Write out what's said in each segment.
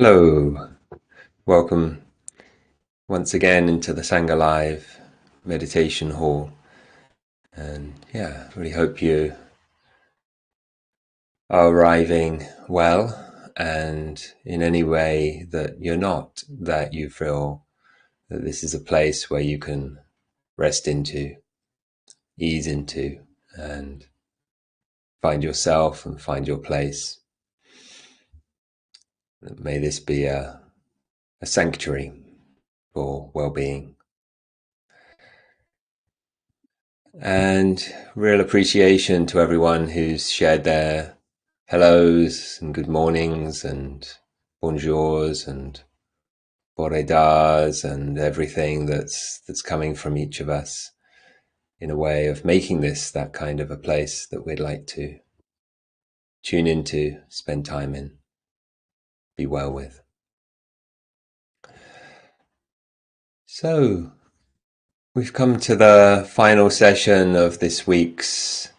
Hello, welcome once again into the Sangha Live meditation hall. And yeah, really hope you are arriving well, and in any way that you're not, that you feel that this is a place where you can rest into, ease into, and find yourself and find your place. May this be a sanctuary for well-being. And real appreciation to everyone who's shared their hellos and good mornings and bonjours and boredas and everything that's coming from each of us in a way of making this that kind of a place that we'd like to tune into, spend time in, be well with. So we've come to the final session of this week's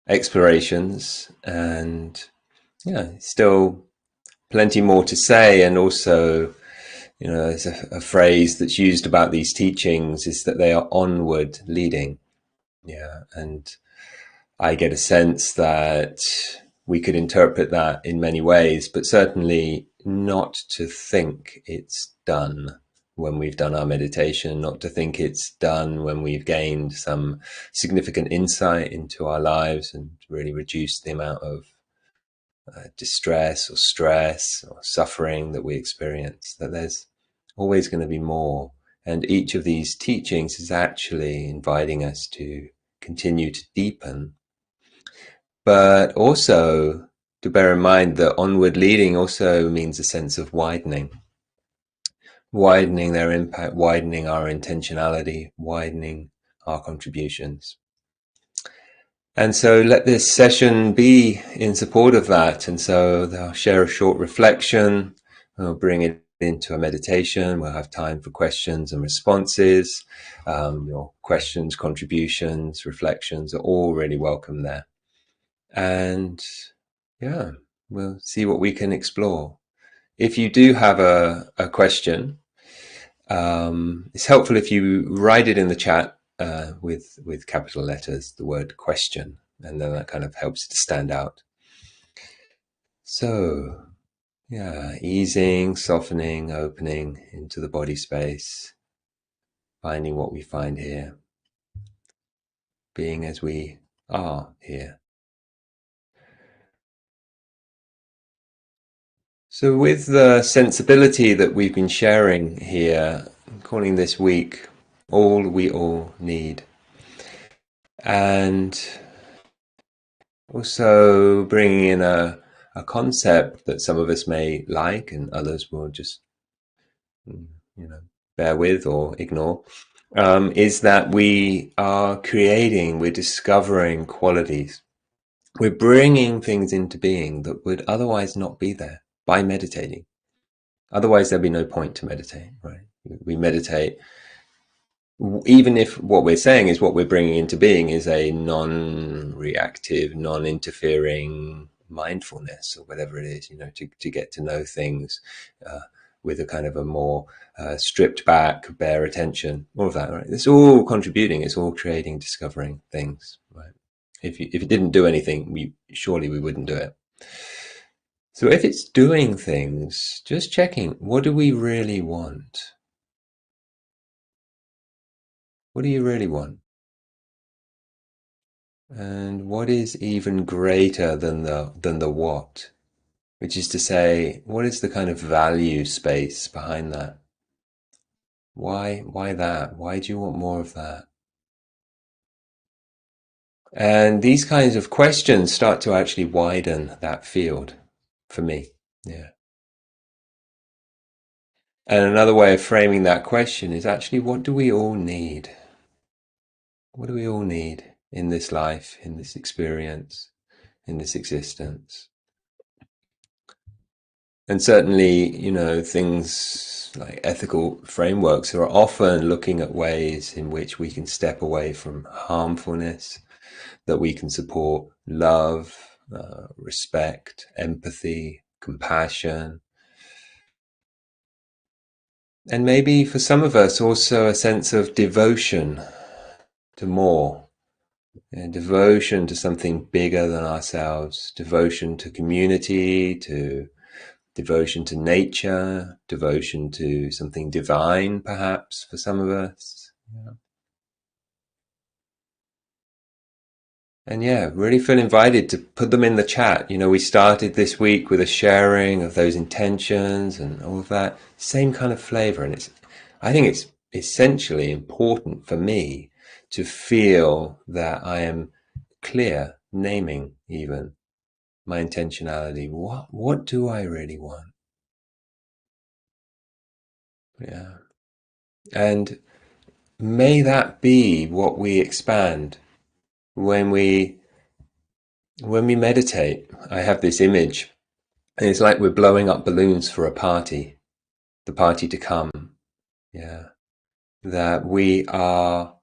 explorations, and yeah, still plenty more to say. And also, there's a phrase that's used about these teachings is that they are onward leading. Yeah. And I get a sense that we could interpret that in many ways, but certainly not to think it's done when we've done our meditation, not to think it's done when we've gained some significant insight into our lives and really reduced the amount of distress or stress or suffering that we experience, that there's always going to be more. And each of these teachings is actually inviting us to continue to deepen, but also to bear in mind that onward leading also means a sense of widening their impact, widening our intentionality, widening our contributions. And so let this session be in support of that. And so I'll share a short reflection. We'll bring it into a meditation. We'll have time for questions and responses. Your questions, contributions, reflections are all really welcome there. And yeah, we'll see what we can explore. If you do have a question, it's helpful if you write it in the chat with capital letters, the word question, and then that kind of helps it to stand out. So, yeah, easing, softening, opening into the body space, finding what we find here, being as we are here. So, with the sensibility that we've been sharing here, I'm calling this week All We All Need. And also bringing in a concept that some of us may like and others will just, bear with or ignore, is that we are creating, we're discovering qualities. We're bringing things into being that would otherwise not be there by meditating. Otherwise, there'd be no point to meditate, right? We meditate even if what we're saying is what we're bringing into being is a non-reactive, non-interfering mindfulness or whatever it is, to get to know things with a kind of a more stripped back, bare attention, all of that, right? It's all contributing, it's all creating, discovering things, right? If it didn't do anything, we wouldn't do it. So if it's doing things, just checking, what do we really want? What do you really want? And what is even greater than the what? Which is to say, what is the kind of value space behind that? Why that? Why do you want more of that? And these kinds of questions start to actually widen that field for me. Yeah. And another way of framing that question is actually, what do we all need? What do we all need in this life, in this experience, in this existence? And certainly, things like ethical frameworks are often looking at ways in which we can step away from harmfulness, that we can support love, respect, empathy, compassion, And maybe for some of us also a sense of devotion to more, devotion to something bigger than ourselves, devotion to community, to devotion to nature, devotion to something divine, perhaps, for some of us. Yeah. And yeah, really feel invited to put them in the chat. We started this week with a sharing of those intentions and all of that. Same kind of flavor. And I think it's essentially important for me to feel that I am clear, naming even my intentionality. What do I really want? Yeah. And may that be what we expand when we meditate. I have this image, and it's like we're blowing up balloons for a party, the party to come. Yeah. That we are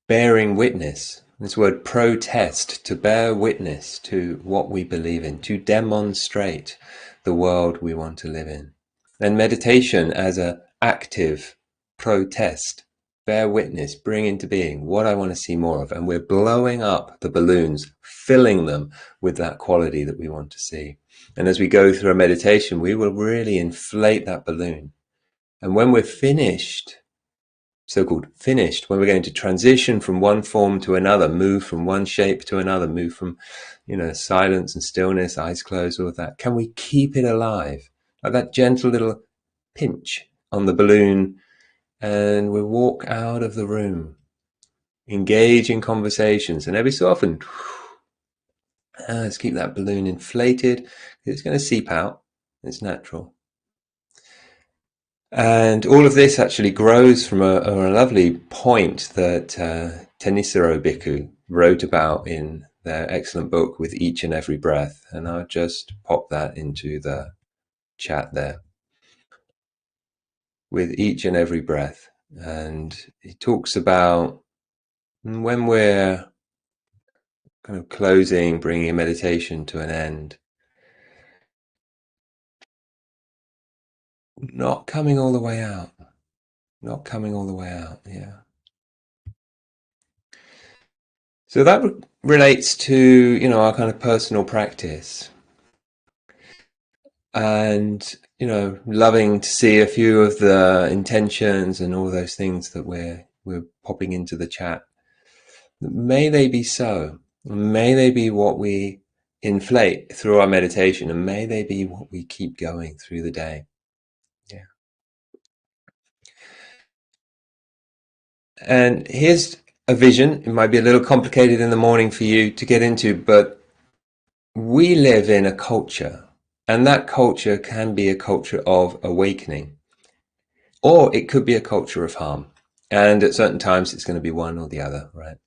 bearing witness. This word protest, to bear witness to what we believe in, to demonstrate the world we want to live in. And meditation as an active protest, bear witness, bring into being what I want to see more of. And we're blowing up the balloons, filling them with that quality that we want to see. And as we go through a meditation, we will really inflate that balloon. And when we're finished, so-called finished, when we're going to transition from one form to another, move from one shape to another, move from, silence and stillness, eyes closed, all of that, can we keep it alive? Like that gentle little pinch on the balloon, and we walk out of the room, engage in conversations, and every so often, let's keep that balloon inflated. It's going to seep out. It's natural. And all of this actually grows from a lovely point that Tenisero Bhikkhu wrote about in their excellent book, With Each and Every Breath. And I'll just pop that into the chat there. With each and every breath. And he talks about when we're kind of closing, bringing a meditation to an end, not coming all the way out. Not coming all the way out, yeah. So that relates to, our kind of personal practice. And, loving to see a few of the intentions and all those things that we're popping into the chat. May they be so. May they be what we inflate through our meditation, and may they be what we keep going through the day. Yeah. And here's a vision. It might be a little complicated in the morning for you to get into, but we live in a culture, and that culture can be a culture of awakening, or it could be a culture of harm. And at certain times, it's going to be one or the other, right?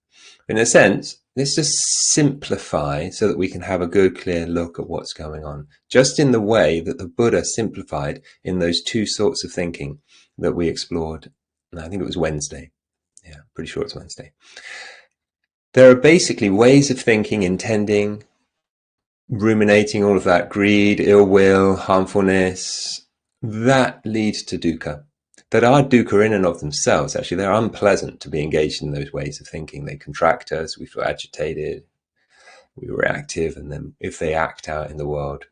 In a sense, let's just simplify so that we can have a good, clear look at what's going on, just in the way that the Buddha simplified in those two sorts of thinking that we explored. And I think it was Wednesday. Yeah, pretty sure it's Wednesday. There are basically ways of thinking, intending, ruminating, all of that, greed, ill will, harmfulness, that leads to dukkha. That are dukkha in and of themselves. Actually, they're unpleasant to be engaged in those ways of thinking. They contract us, we feel agitated, we're reactive, and then if they act out in the world,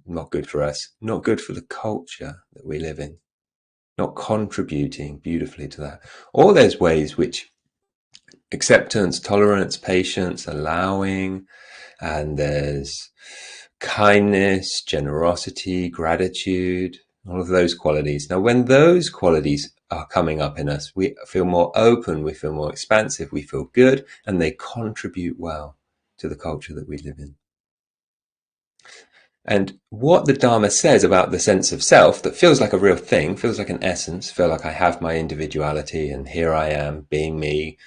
not good for us, not good for the culture that we live in, not contributing beautifully to that. All those ways which acceptance, tolerance, patience, allowing, and there's kindness, generosity, gratitude, all of those qualities. Now, when those qualities are coming up in us, we feel more open, we feel more expansive, we feel good, and they contribute well to the culture that we live in. And what the Dharma says about the sense of self that feels like a real thing, feels like an essence, feel like I have my individuality and here I am being me,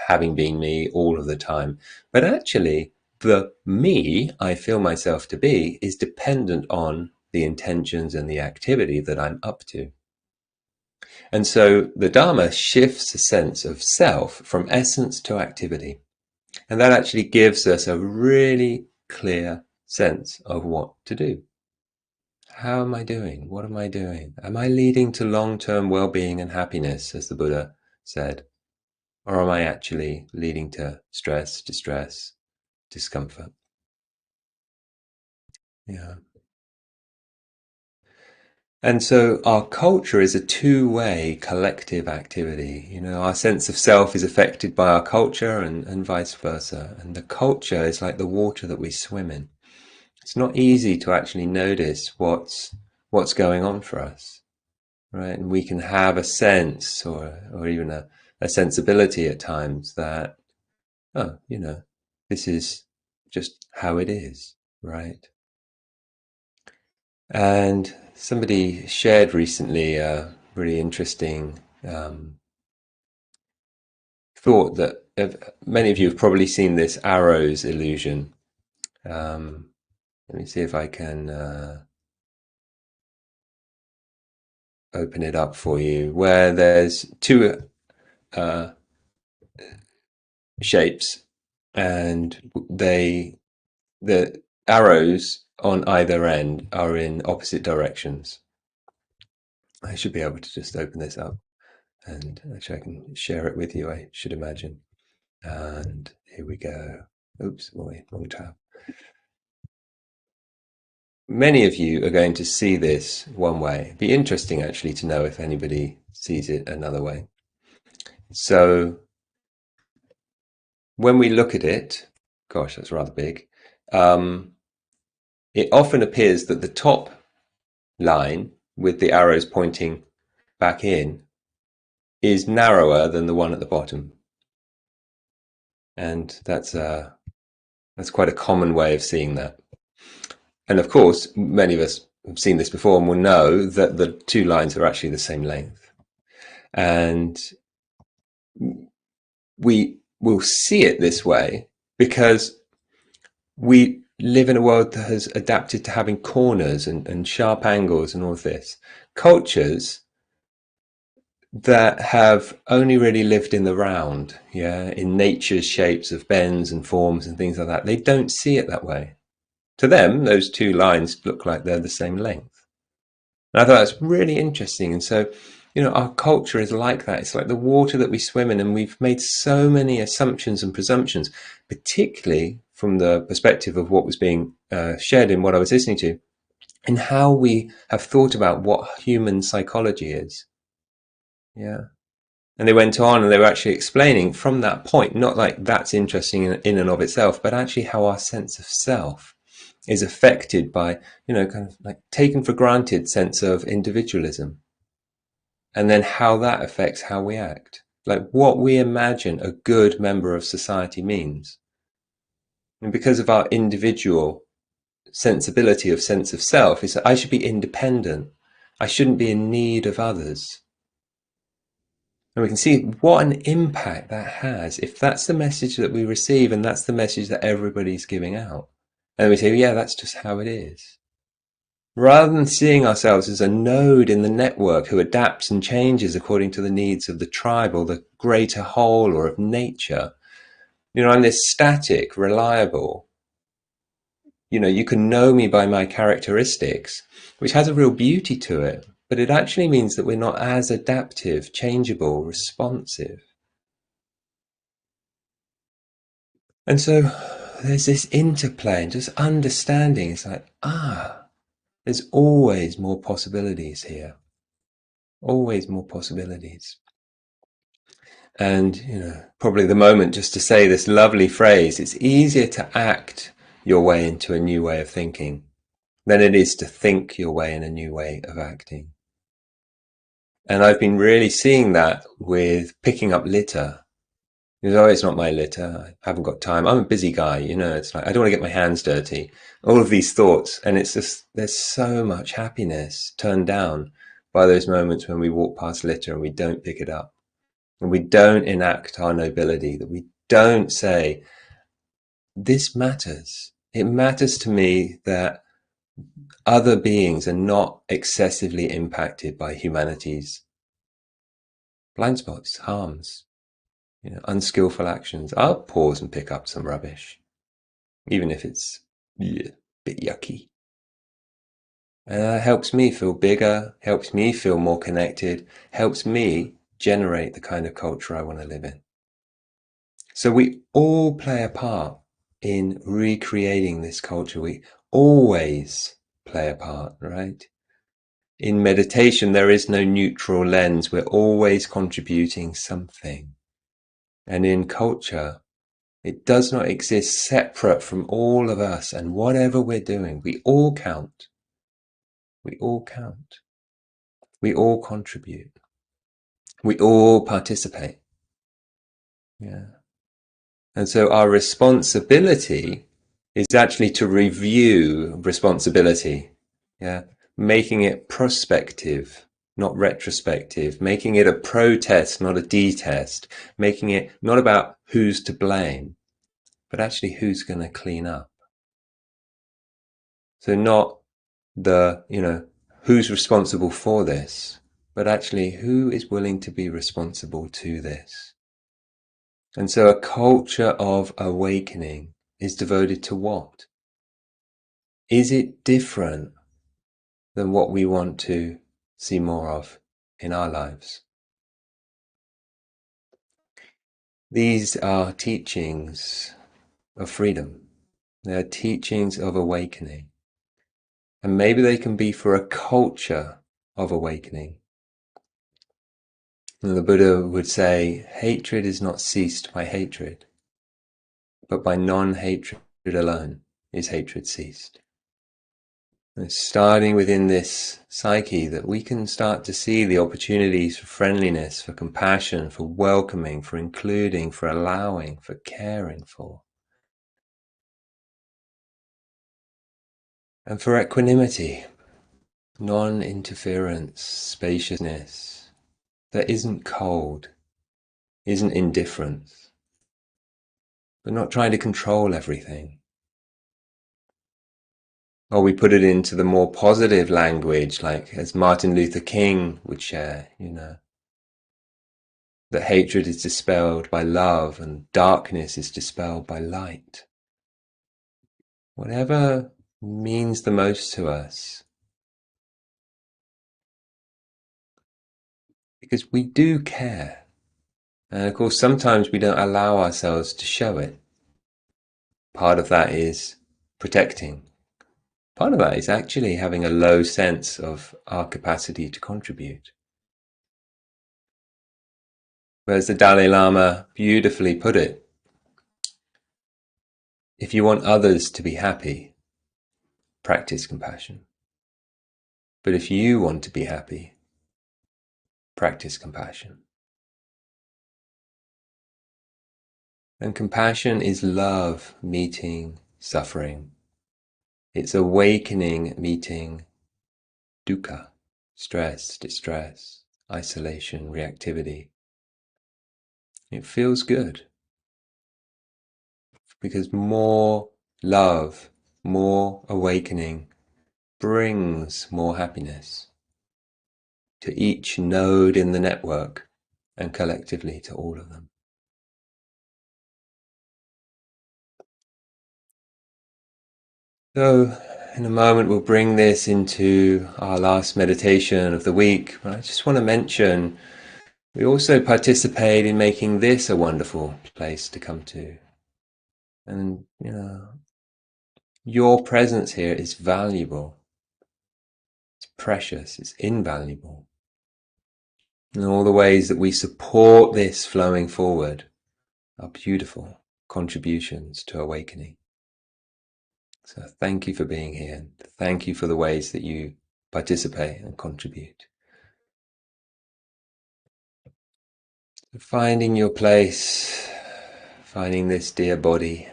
having been me all of the time. But actually, the me I feel myself to be is dependent on the intentions and the activity that I'm up to. And so the Dharma shifts a sense of self from essence to activity. And that actually gives us a really clear sense of what to do. How am I doing? What am I doing? Am I leading to long-term well-being and happiness, as the Buddha said? Or am I actually leading to stress, distress, discomfort? Yeah. And so our culture is a two-way collective activity. Our sense of self is affected by our culture and vice versa. And the culture is like the water that we swim in. It's not easy to actually notice what's going on for us, right? And we can have a sense or even a sensibility at times that, oh, this is just how it is, right? And somebody shared recently a really interesting thought that many of you have probably seen this arrows illusion. Um, Let me see if I can open it up for you, where there's two uh, shapes, and the arrows on either end are in opposite directions. I should be able to just open this up, and actually I can share it with you, I should imagine. And here we go. Oops, wrong tab. Many of you are going to see this one way. It'd be interesting actually to know if anybody sees it another way. So when we look at it, gosh, that's rather big. It often appears that the top line with the arrows pointing back in is narrower than the one at the bottom. And that's quite a common way of seeing that. And of course, many of us have seen this before and will know that the two lines are actually the same length. And we will see it this way because we live in a world that has adapted to having corners and sharp angles and all of this. Cultures that have only really lived in the round, yeah, in nature's shapes of bends and forms and things like that, they don't see it that way. To them, those two lines look like they're the same length. And I thought that's really interesting. And so, our culture is like that. It's like the water that we swim in, and we've made so many assumptions and presumptions, particularly from the perspective of what was being shared in what I was listening to, and how we have thought about what human psychology is. Yeah. And they went on and they were actually explaining from that point, not like that's interesting in and of itself, but actually how our sense of self is affected by, kind of like taken for granted sense of individualism. And then how that affects how we act. Like what we imagine a good member of society means. And because of our individual sensibility of sense of self, is that I should be independent. I shouldn't be in need of others. And we can see what an impact that has if that's the message that we receive and that's the message that everybody's giving out. And we say, yeah, that's just how it is. Rather than seeing ourselves as a node in the network who adapts and changes according to the needs of the tribe or the greater whole or of nature, I'm this static, reliable, you can know me by my characteristics, which has a real beauty to it, but it actually means that we're not as adaptive, changeable, responsive. And so there's this interplay and just understanding. It's like, there's always more possibilities here. Always more possibilities. And, probably the moment just to say this lovely phrase, it's easier to act your way into a new way of thinking than it is to think your way in a new way of acting. And I've been really seeing that with picking up litter. Oh, it's not my litter. I haven't got time. I'm a busy guy, it's like, I don't want to get my hands dirty. All of these thoughts. And it's just, there's so much happiness turned down by those moments when we walk past litter and we don't pick it up. And we don't enact our nobility, that we don't say, this matters. It matters to me that other beings are not excessively impacted by humanity's blind spots, harms, unskillful actions. I'll pause and pick up some rubbish, even if it's a bit yucky. And that helps me feel bigger, helps me feel more connected, helps me generate the kind of culture I want to live in. So we all play a part in recreating this culture. We always play a part, right? In meditation, there is no neutral lens. We're always contributing something. And in culture, it does not exist separate from all of us and whatever we're doing. We all count. We all count. We all contribute. We all participate. Yeah. And so our responsibility is actually to review responsibility. Yeah. Making it prospective, not retrospective, making it a protest, not a detest, making it not about who's to blame, but actually who's going to clean up. So not who's responsible for this, but actually who is willing to be responsible to this. And so a culture of awakening is devoted to what? Is it different than what we want to see more of in our lives? These are teachings of freedom. They are teachings of awakening. And maybe they can be for a culture of awakening. And the Buddha would say, hatred is not ceased by hatred, but by non-hatred alone is hatred ceased. And it's starting within this psyche that we can start to see the opportunities for friendliness, for compassion, for welcoming, for including, for allowing, for caring for. And for equanimity, non-interference, spaciousness that isn't cold, isn't indifference, but not trying to control everything. Or we put it into the more positive language, like as Martin Luther King would share, that hatred is dispelled by love and darkness is dispelled by light. Whatever means the most to us. Because we do care. And of course, sometimes we don't allow ourselves to show it. Part of that is protecting. Part of that is actually having a low sense of our capacity to contribute. Whereas the Dalai Lama beautifully put it, if you want others to be happy, practice compassion. But if you want to be happy, practice compassion. And compassion is love meeting suffering. It's awakening meeting dukkha, stress, distress, isolation, reactivity. It feels good because more love, more awakening brings more happiness to each node in the network and collectively to all of them. So in a moment we'll bring this into our last meditation of the week, but I just want to mention we also participate in making this a wonderful place to come to. And your presence here is valuable, it's precious, it's invaluable. And all the ways that we support this flowing forward are beautiful contributions to awakening. So thank you for being here. Thank you for the ways that you participate and contribute. Finding your place, finding this dear body,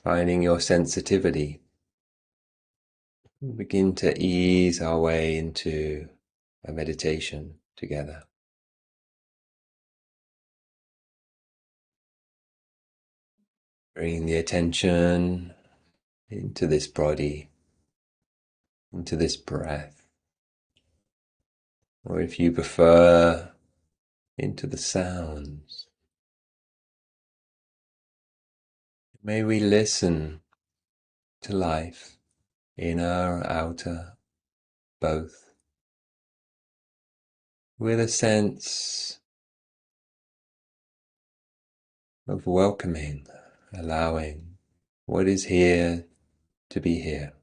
finding your sensitivity. We begin to ease our way into a meditation together. Bringing the attention into this body, into this breath, or if you prefer, into the sounds. May we listen to life inner, outer, both, with a sense of welcoming, allowing what is here to be here.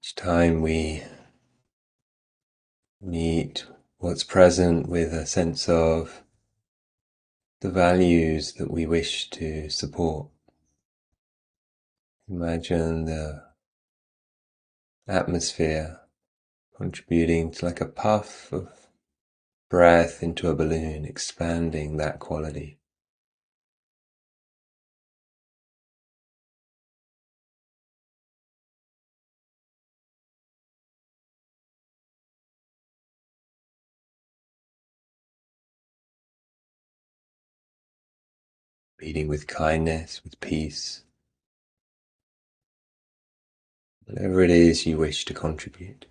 Each time we meet what's present with a sense of the values that we wish to support. Imagine the atmosphere contributing to like a puff of breath into a balloon, expanding that quality. Leading with kindness, with peace, whatever it is you wish to contribute.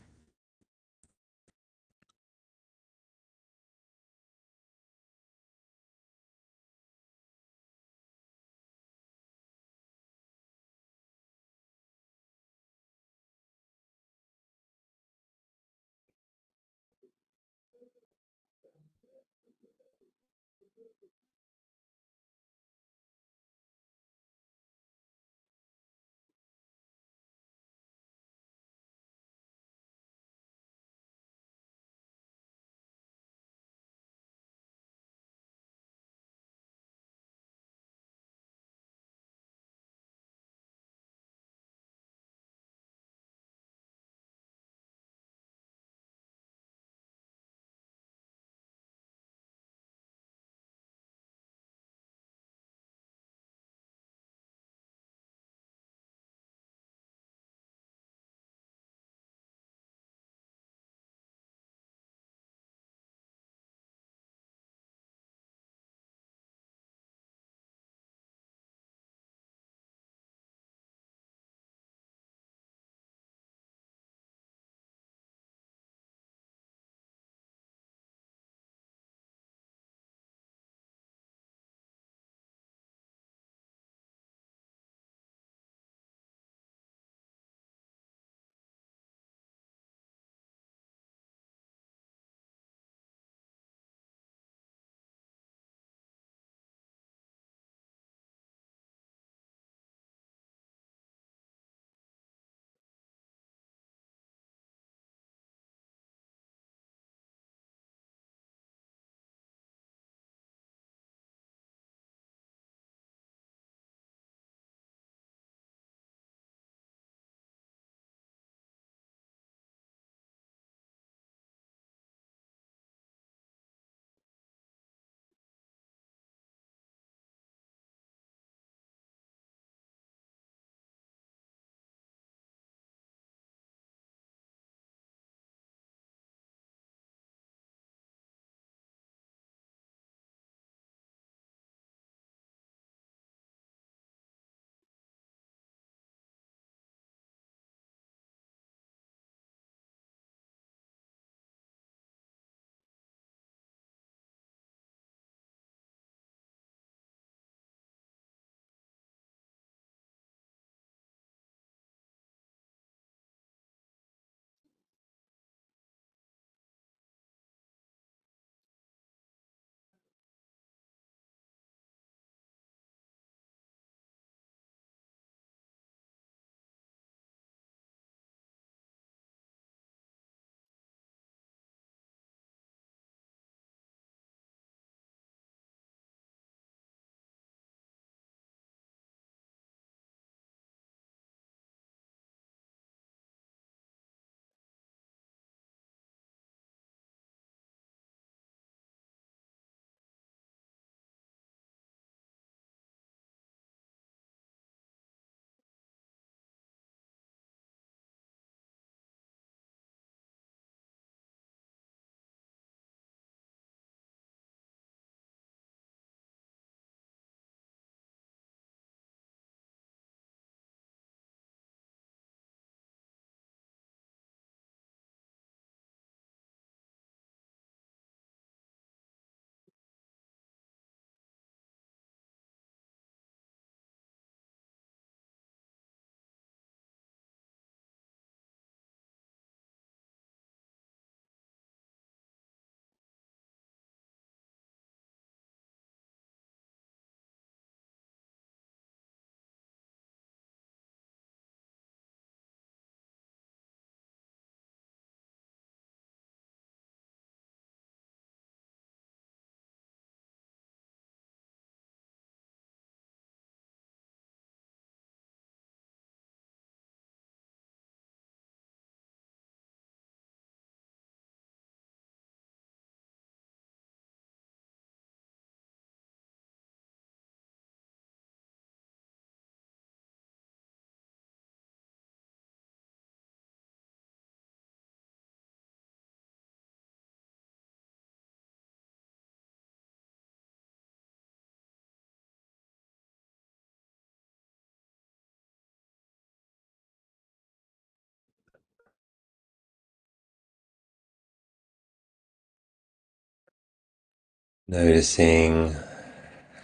Noticing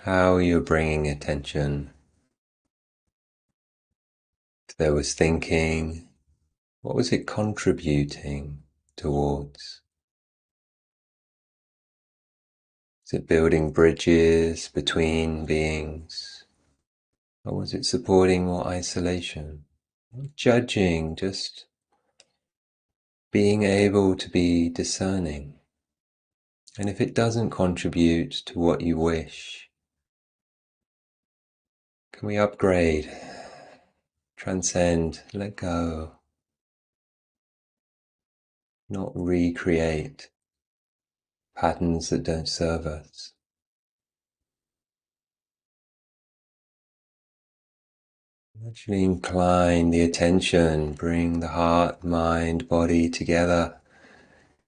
how you're bringing attention. If there was thinking, what was it contributing towards? Is it building bridges between beings? Or was it supporting more isolation? Not judging, just being able to be discerning. And if it doesn't contribute to what you wish, can we upgrade, transcend, let go, not recreate patterns that don't serve us? Actually incline the attention, bring the heart, mind, body together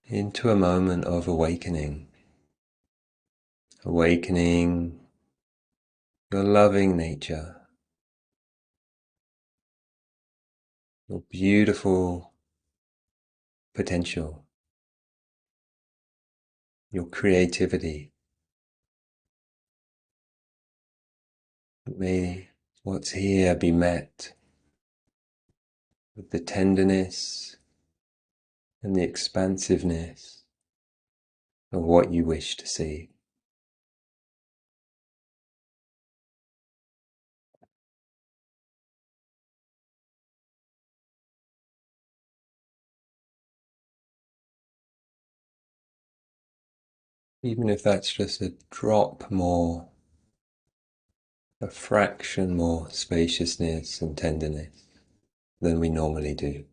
into a moment of awakening. Awakening your loving nature, your beautiful potential, your creativity. May what's here be met with the tenderness and the expansiveness of what you wish to see. Even if that's just a drop more, a fraction more spaciousness and tenderness than we normally do.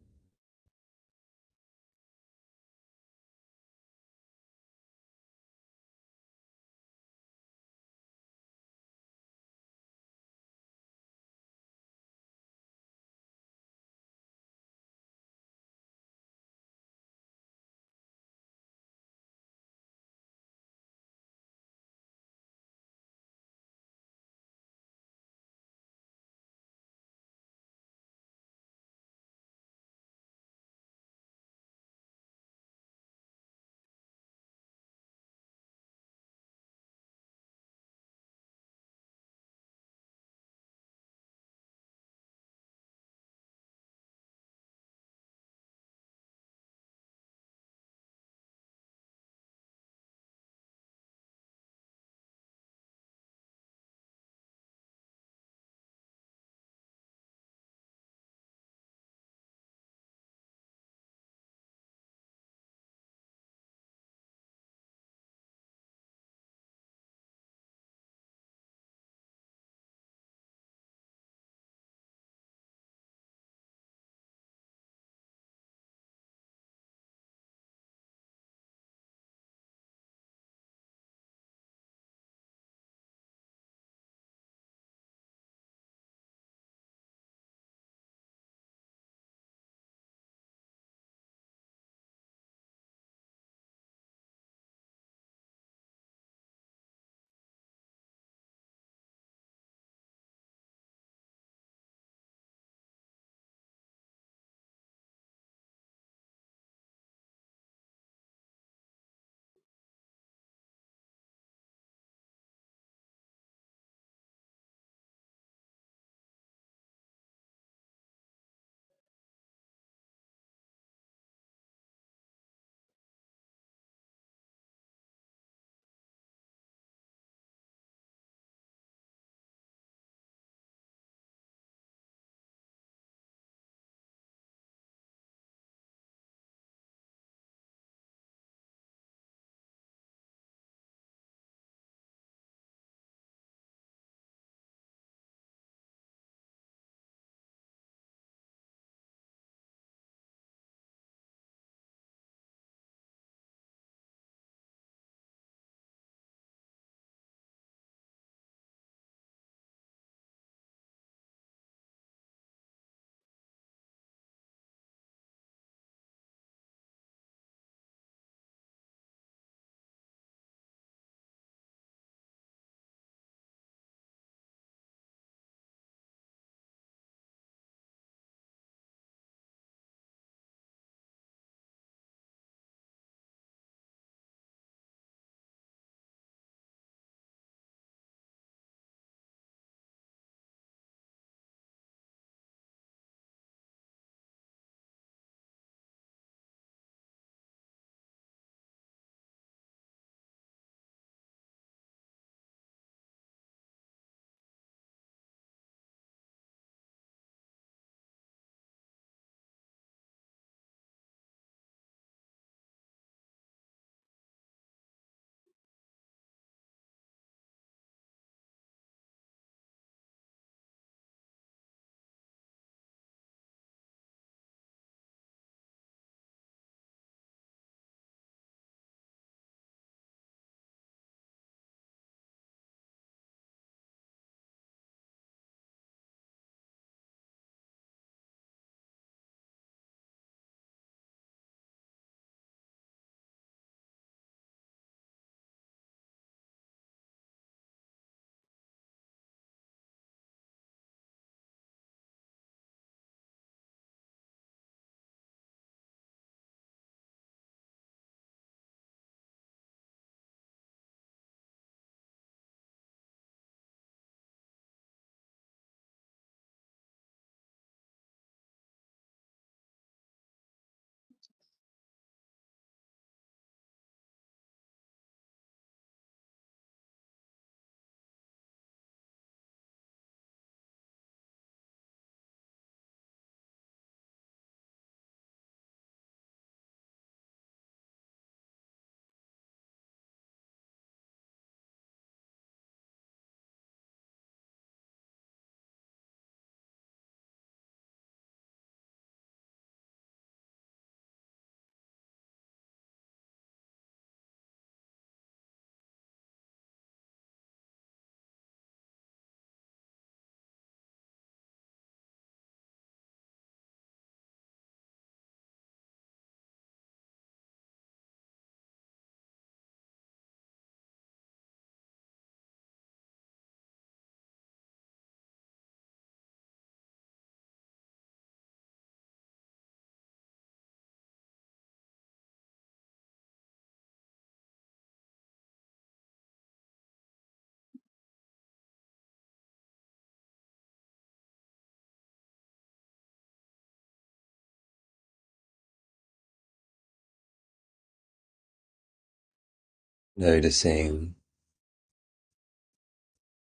Noticing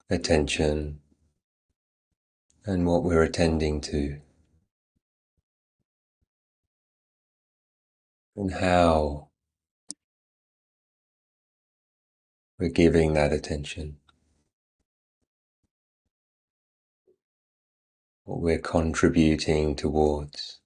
attention and what we're attending to, and how we're giving that attention, what we're contributing towards.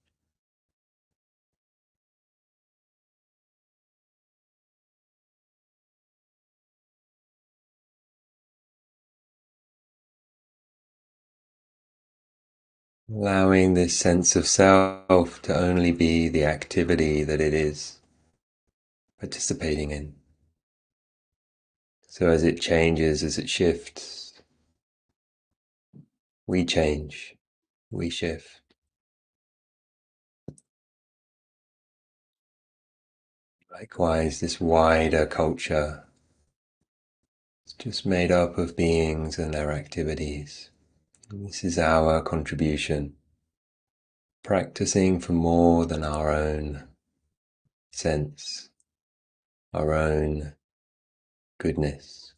Allowing this sense of self to only be the activity that it is participating in. So as it changes, as it shifts, we change, we shift. Likewise, this wider culture is just made up of beings and their activities. And this is our contribution, practicing for more than our own sense, our own goodness.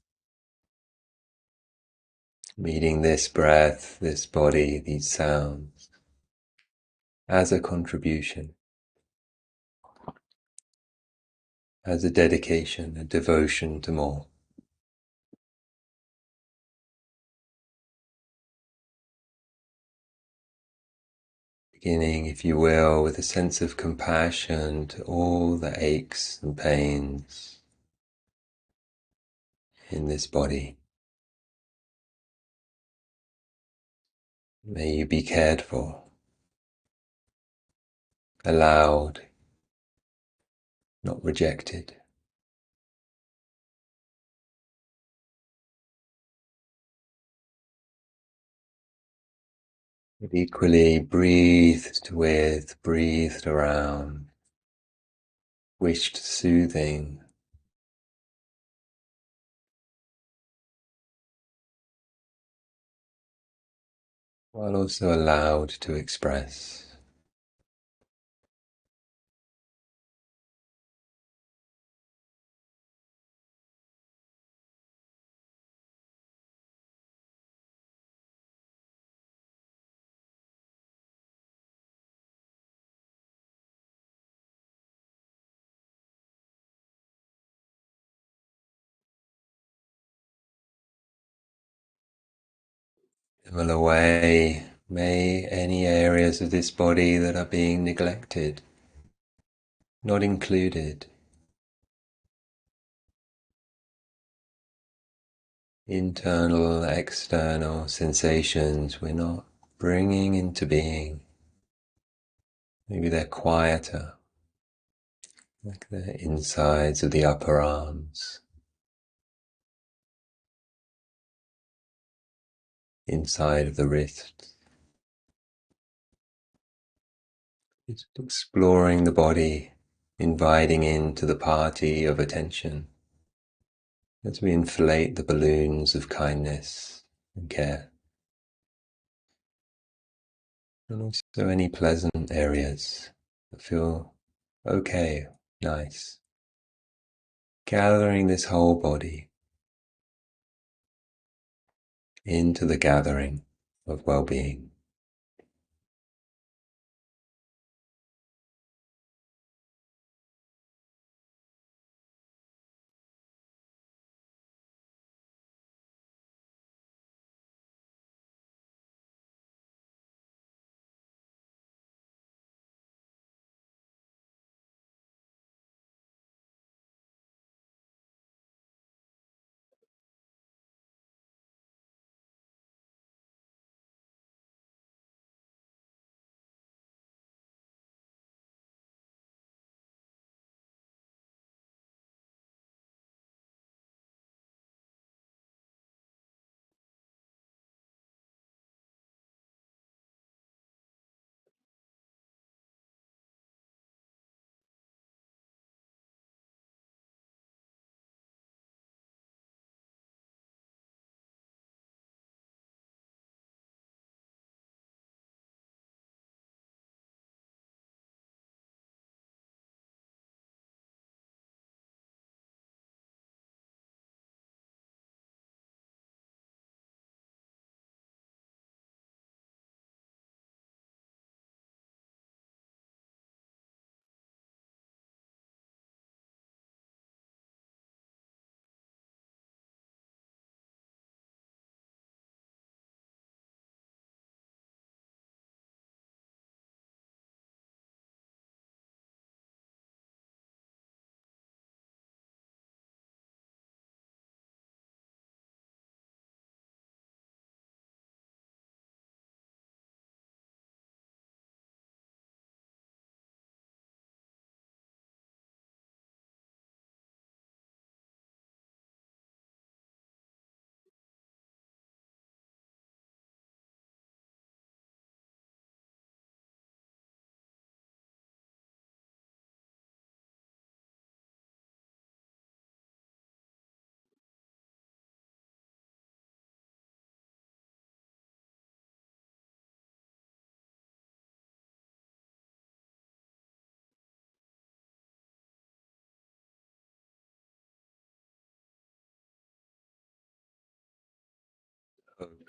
Meeting this breath, this body, these sounds as a contribution, as a dedication, a devotion to more. Beginning, if you will, with a sense of compassion to all the aches and pains in this body. May you be cared for, allowed, not rejected. But equally breathed with, breathed around, wished soothing, while also allowed to express. Similar way, may any areas of this body that are being neglected, not included, internal, external sensations we're not bringing into being. Maybe they're quieter, like the insides of the upper arms, inside of the wrists. Just exploring the body, inviting into the party of attention as we inflate the balloons of kindness and care. And also any pleasant areas that feel okay, nice. Gathering this whole body into the gathering of well-being.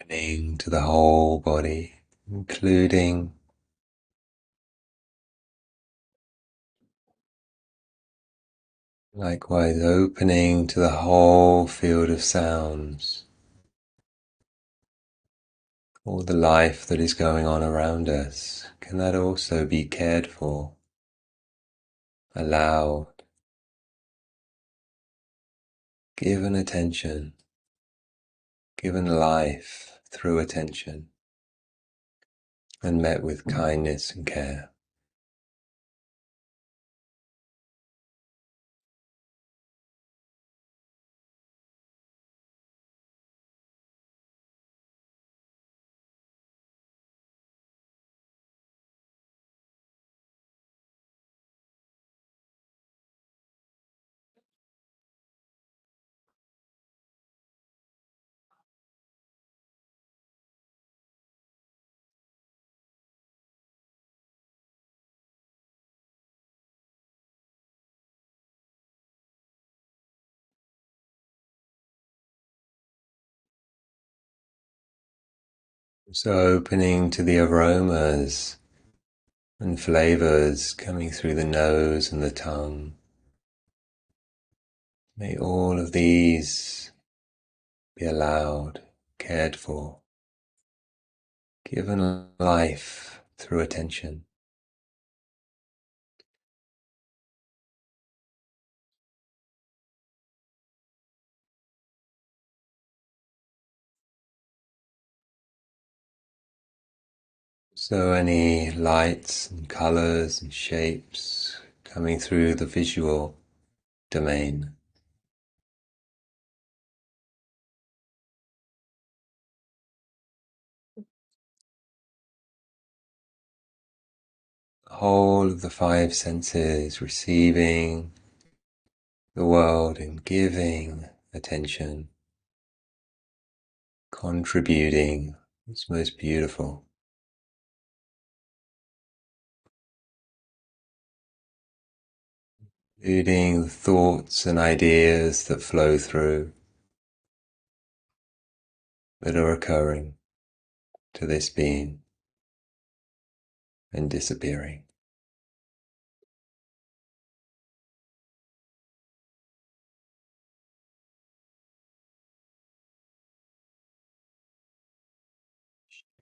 opening to the whole body, including likewise opening to the whole field of sounds, all the life that is going on around us. Can that also be cared for, allowed, given attention, given life through attention, and met with kindness and care? So opening to the aromas and flavors coming through the nose and the tongue. May all of these be allowed, cared for, given life through attention. So any lights and colors and shapes coming through the visual domain. The whole of the five senses receiving the world and giving attention, contributing. It's most beautiful. Including the thoughts and ideas that flow through, that are occurring to this being and disappearing.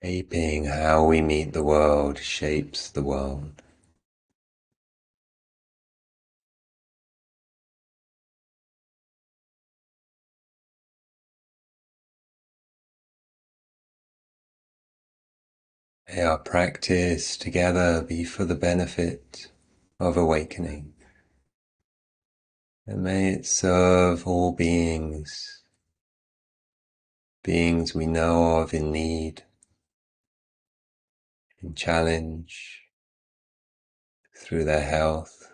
Shaping how we meet the world shapes the world. May our practice together be for the benefit of awakening, and may it serve all beings, beings we know of in need, in challenge, through their health,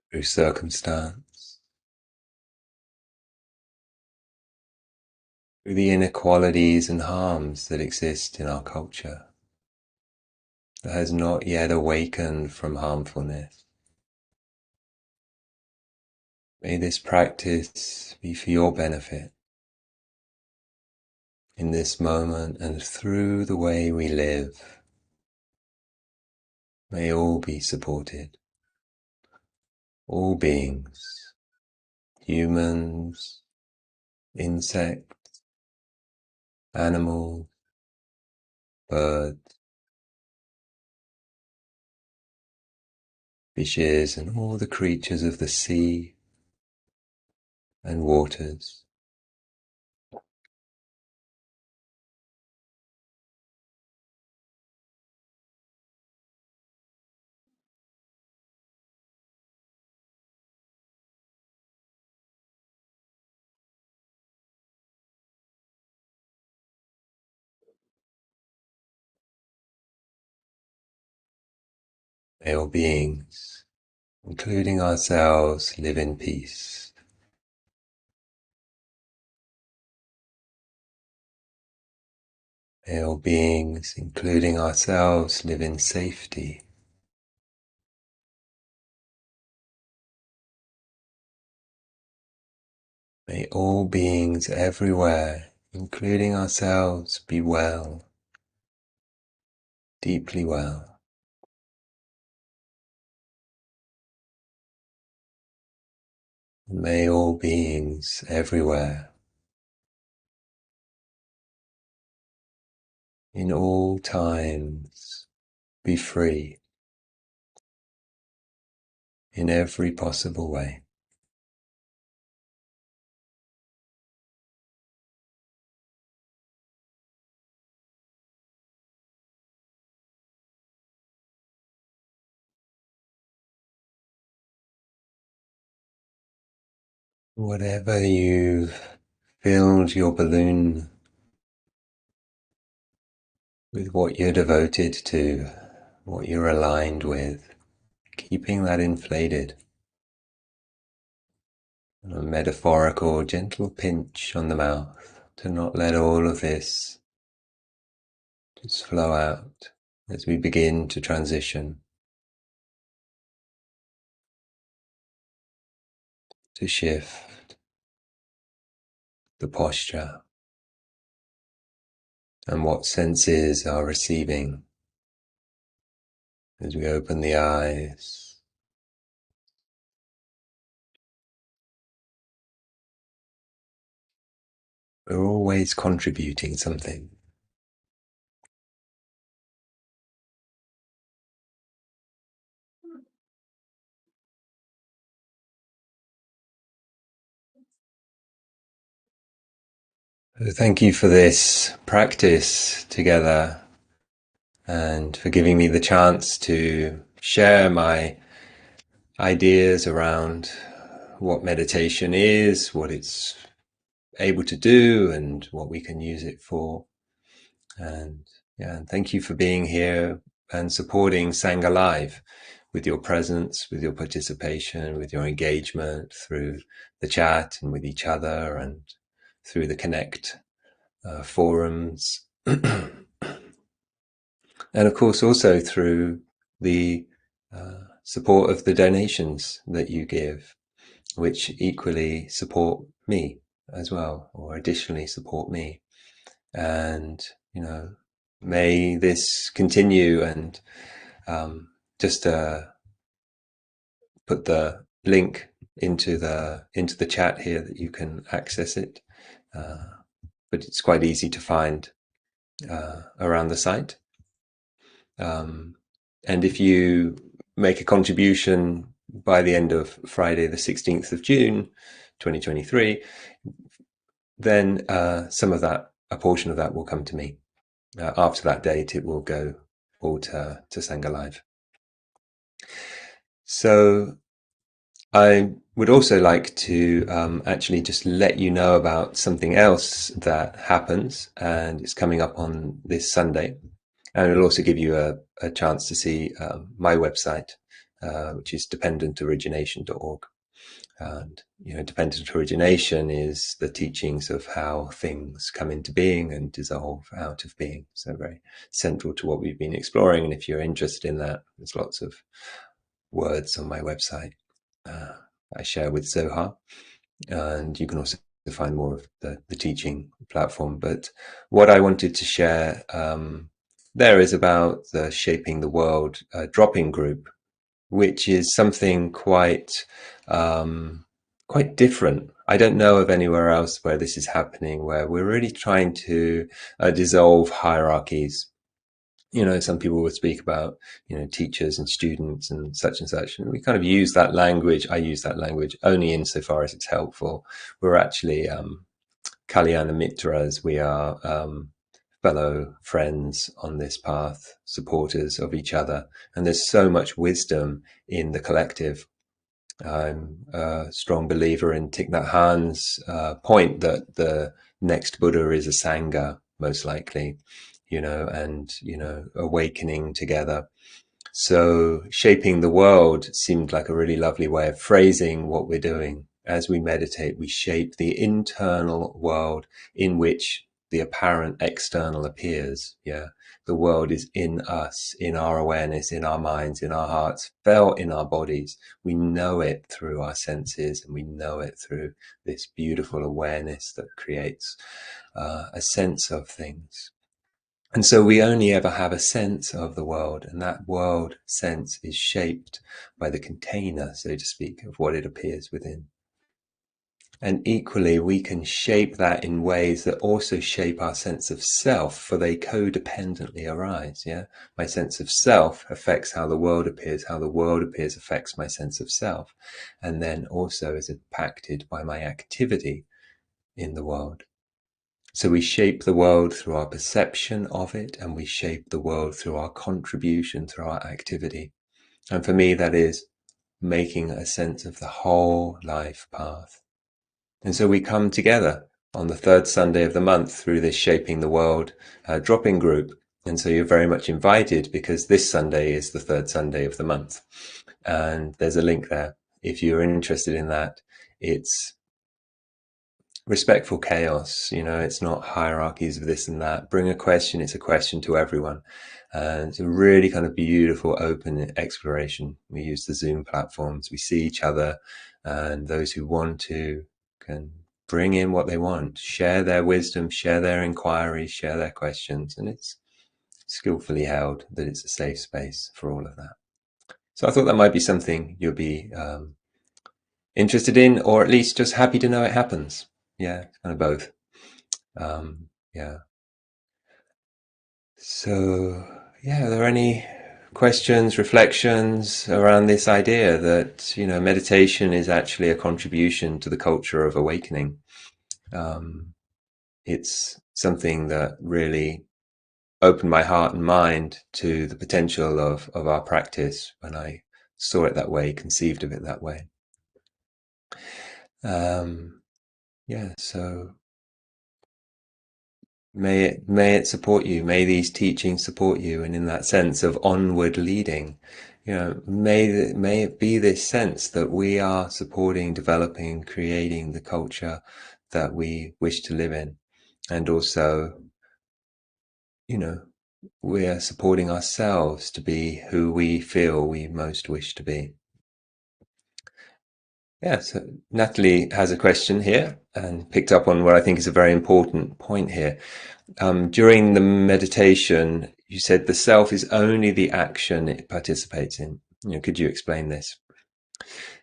through circumstance, through the inequalities and harms that exist in our culture that has not yet awakened from harmfulness. May this practice be for your benefit in this moment and through the way we live. May all be supported, all beings, humans, insects, animals, birds, fishes, and all the creatures of the sea and waters. May all beings, including ourselves, live in peace. May all beings, including ourselves, live in safety. May all beings everywhere, including ourselves, be well, deeply well. May all beings everywhere, in all times, be free in every possible way. Whatever you've filled your balloon with, what you're devoted to, what you're aligned with, keeping that inflated. A metaphorical gentle pinch on the mouth to not let all of this just flow out as we begin to transition, to shift the posture and what senses are receiving as we open the eyes. We're always contributing something. So thank you for this practice together and for giving me the chance to share my ideas around what meditation is, what it's able to do, and what we can use it for. And yeah, and thank you for being here and supporting Sangha Live with your presence, with your participation, with your engagement through the chat and with each other and through the Connect forums. And of course, also through the support of the donations that you give, which equally support me as well, or additionally support me. And, may this continue. And just put the link into the chat here that you can access it. But it's quite easy to find around the site. And if you make a contribution by the end of Friday, the 16th of June, 2023, then a portion of that will come to me. After that date, it will go all to Sangha Live. So I would also like to actually just let you know about something else that happens, and it's coming up on this Sunday. And it'll also give you a chance to see my website, which is dependentorigination.org. And, dependent origination is the teachings of how things come into being and dissolve out of being. So very central to what we've been exploring. And if you're interested in that, there's lots of words on my website I share with Zohar. And you can also find more of the teaching platform. But what I wanted to share there is about the Shaping the World drop-in group, which is something quite different. I don't know of anywhere else where this is happening, where we're really trying to dissolve hierarchies. Some people would speak about, teachers and students and such, and we kind of use that language. I use that language only insofar as it's helpful. We're actually Kalyana Mitras. We are fellow friends on this path, supporters of each other. And there's so much wisdom in the collective. I'm a strong believer in Thich Nhat Hanh's point that the next Buddha is a Sangha, most likely, and, awakening together. So shaping the world seemed like a really lovely way of phrasing what we're doing. As we meditate, we shape the internal world in which the apparent external appears. Yeah. The world is in us, in our awareness, in our minds, in our hearts, felt in our bodies. We know it through our senses, and we know it through this beautiful awareness that creates a sense of things. And so we only ever have a sense of the world, and that world sense is shaped by the container, so to speak, of what it appears within. And equally, we can shape that in ways that also shape our sense of self, for they codependently arise. Yeah, my sense of self affects how the world appears affects my sense of self, and then also is impacted by my activity in the world. So we shape the world through our perception of it, and we shape the world through our contribution, through our activity. And for me, that is making a sense of the whole life path. And so we come together on the third Sunday of the month through this Shaping the World drop-in group. And so you're very much invited, because this Sunday is the third Sunday of the month. And there's a link there. If you're interested in that, it's respectful chaos. It's not hierarchies of this and that. Bring a question. It's a question to everyone. And it's a really kind of beautiful, open exploration. We use the Zoom platforms. We see each other, and those who want to can bring in what they want, share their wisdom, share their inquiries, share their questions. And it's skillfully held that it's a safe space for all of that. So I thought that might be something you'll be interested in, or at least just happy to know it happens. Yeah, kind of both. Yeah. So, yeah, are there any questions, reflections around this idea that, meditation is actually a contribution to the culture of awakening? It's something that really opened my heart and mind to the potential of our practice when I saw it that way, conceived of it that way. Yeah, so may it support you. May these teachings support you, and in that sense of onward leading, may it be this sense that we are supporting, developing, creating the culture that we wish to live in, and also, we are supporting ourselves to be who we feel we most wish to be. Yeah, so Natalie has a question here and picked up on what I think is a very important point here. During the meditation, you said the self is only the action it participates in. Could you explain this?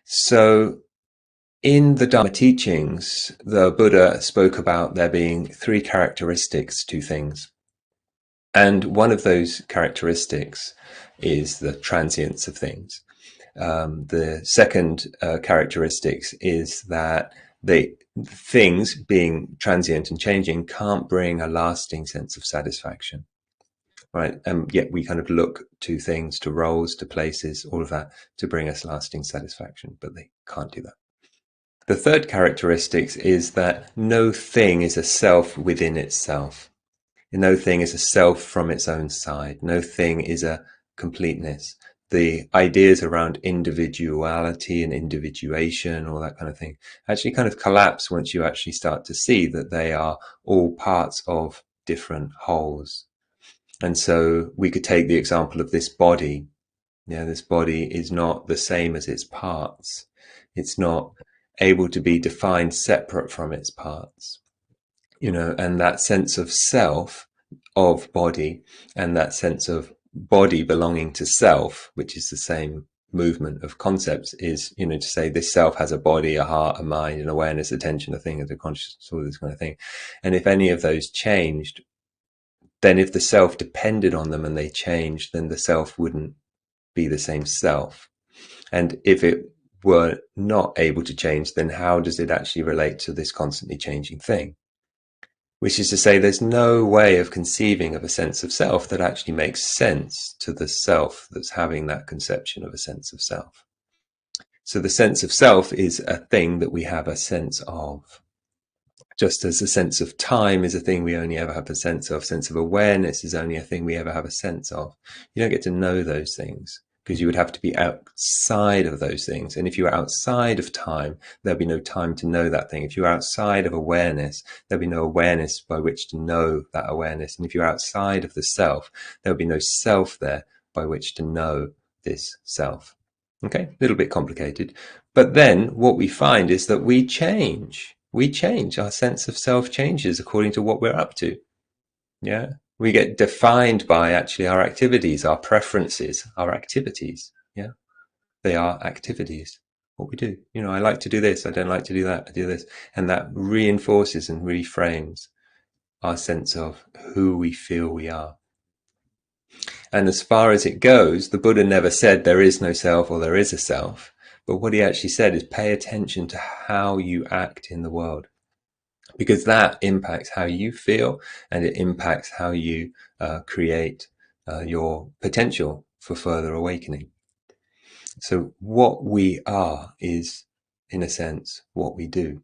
So in the Dharma teachings, the Buddha spoke about there being three characteristics to things. And one of those characteristics is the transience of things. The second characteristics is that things being transient and changing can't bring a lasting sense of satisfaction, right? And yet we kind of look to things, to roles, to places, all of that to bring us lasting satisfaction, but they can't do that. The third characteristic is that no thing is a self within itself. No thing is a self from its own side. No thing is a completeness. The ideas around individuality and individuation, all that kind of thing, actually kind of collapse once you actually start to see that they are all parts of different wholes. And so we could take the example of this body. Yeah, this body is not the same as its parts. It's not able to be defined separate from its parts. And that sense of self, of body, and that sense of body belonging to self, which is the same movement of concepts, is, to say this self has a body, a heart, a mind, an awareness, attention, a thing, a consciousness, all this kind of thing. And if any of those changed, then if the self depended on them and they changed, then the self wouldn't be the same self. And if it were not able to change, then how does it actually relate to this constantly changing thing? Which is to say, there's no way of conceiving of a sense of self that actually makes sense to the self that's having that conception of a sense of self. So the sense of self is a thing that we have a sense of. Just as a sense of time is a thing we only ever have a sense of, sense of awareness is only a thing we ever have a sense of. You don't get to know those things. because you would have to be outside of those things. And if you were outside of time, there'd be no time to know that thing. If you were outside of awareness, there'd be no awareness by which to know that awareness. And if you're outside of the self, there'll be no self there by which to know this self. Okay, a little bit complicated. But then what we find is that we change. We change. Our sense of self changes according to what we're up to. Yeah. We get defined by actually our activities, our preferences, our activities. Yeah. They are activities. What we do. You know, I like to do this. I don't like to do that. I do this. And that reinforces and reframes our sense of who we feel we are. And as far as it goes, the Buddha never said there is no self or there is a self. But what he actually said is pay attention to how you act in the world, because that impacts how you feel and it impacts how you create your potential for further awakening. So what we are is, in a sense, what we do.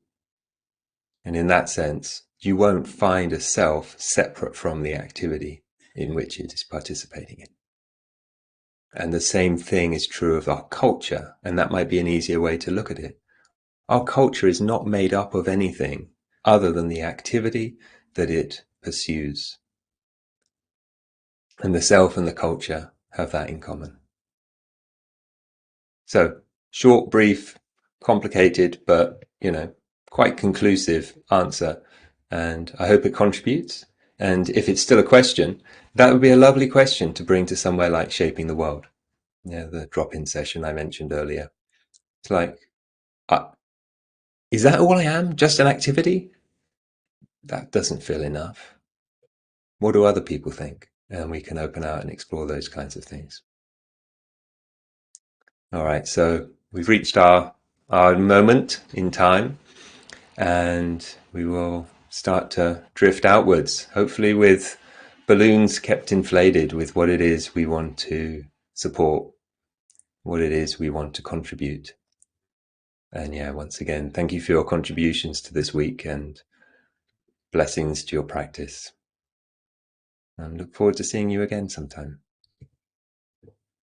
And in that sense, you won't find a self separate from the activity in which it is participating in. And the same thing is true of our culture, and that might be an easier way to look at it. Our culture is not made up of anything other than the activity that it pursues. And the self and the culture have that in common. So, short, brief, complicated, but, quite conclusive answer. And I hope it contributes. And if it's still a question, that would be a lovely question to bring to somewhere like Shaping the World. The drop-in session I mentioned earlier. It's like, is that all I am? Just an activity? That doesn't feel enough. What do other people think? And we can open out and explore those kinds of things. All right, so we've reached our moment in time, and we will start to drift outwards, hopefully with balloons kept inflated with what it is we want to support, what it is we want to contribute. And once again, thank you for your contributions to this week, and blessings to your practice. And look forward to seeing you again sometime.